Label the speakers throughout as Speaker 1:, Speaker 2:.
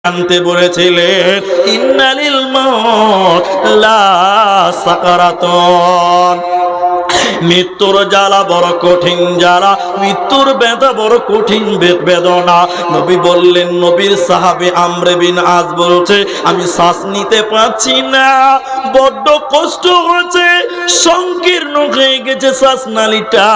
Speaker 1: জানতে বলেছিলেন ইন্নালিল মাউত লা সাকারাতুন, মৃত্যুর জ্বালা বড় কঠিন জ্বালা, মৃত্যুর বেদনা বড় কঠিন বেদনা। নবী বললেন, নবীর সাহাবী আমর বিন আস বলছে, আমি শ্বাস নিতে পারছি না, বড্ড কষ্ট হচ্ছে, সংকীর্ণ হয়ে গেছে শ্বাসনালীটা।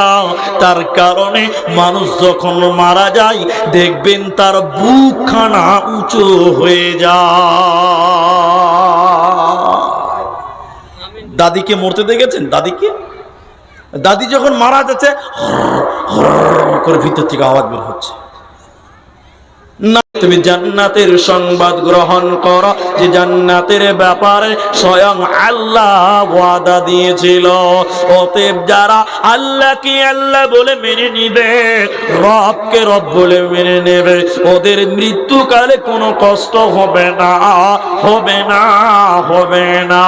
Speaker 1: তার কারণে মানুষ যখন মারা যায় দেখবেন তার বুকখানা উঁচু হয়ে যায়। দাদিকে মরতে দেখেছেন? দাদি যখন মারা যাচ্ছে করে ভিতর থেকে আওয়াজ বের হচ্ছে। না, তুমি জান্নাতের সংবাদ গ্রহণ করো, যে জান্নাতের ব্যাপারে স্বয়ং আল্লাহ ওয়াদা দিয়েছিল। অতএব যারা আল্লাহকে আল্লাহ বলে মেনে নিবে, রবকে রব বলে মেনে নেবে, ওদের মৃত্যুকালে কোনো কষ্ট হবে না, হবে না, হবে না।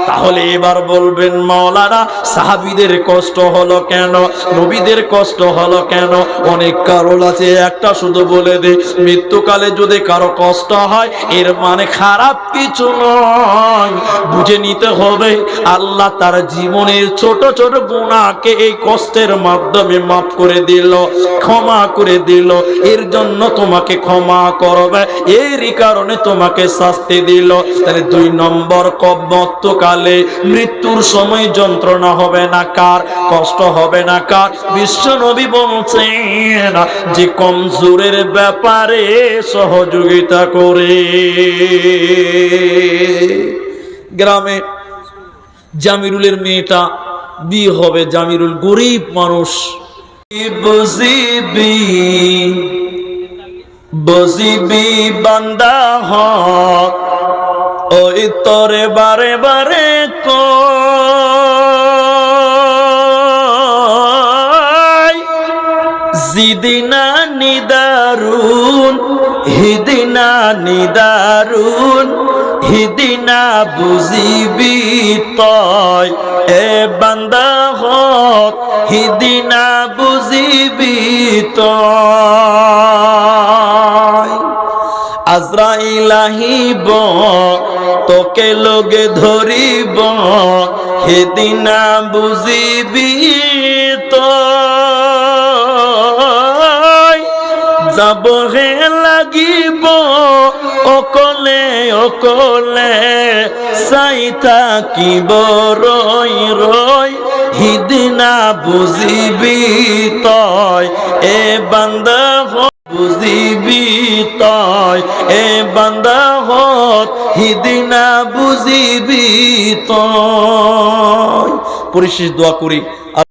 Speaker 1: তাহলে এবার বলবেন, মাওলানা সাহাবীদের কষ্ট হলো কেন, নবীদের কষ্ট হলো কেন? অনেক কারণ আছে, একটা শুধু বলে দে। মৃত্যুকালে যদি কারো কষ্ট হয় এর মানে খারাপ কিছু নয়, বুঝে নিতে হবে আল্লাহ তার জীবনের ছোট ছোট গুনাহকে এই কষ্টের মাধ্যমে মাফ করে দিল, ক্ষমা করে দিল, এর জন্য তোমাকে ক্ষমা করবে, এরই কারণে তোমাকে শাস্তি দিল। তাহলে 2 নম্বর, মৃত্যুকালে মৃত্যুর সময় যন্ত্রণা হবে না কার, কষ্ট হবে না কার? বিশ্ব নবী বলছেন যে কমজোরের ব্যাপারে সহযোগিতা করে। গ্রামে জামিরুলের মেয়েটা বিয়ে হবে, জামিরুল গরিব মানুষ, বজিবি বান্দা হক ওই তরে বারে বারে জিদিনা নিদারুন, হিদিনা নিদারুন, হিদিনা বুঝিবি তয়, এ বান্দা হক হিদিনা বুঝিবি তয়। আজরাইল আহিব তোকে লোকে ধরিব, হেদিনা বুঝিবি তয়। যাব হে লাগিব অকলে অকলে, চাই থাকিব রই রই, হিদিনা বুঝিবি তয়, এ বান্দা বুঝিবি তয়, এ বান্দা হত হিদিনা বুঝিবি তয়। পরিশেষ দোয়া করি,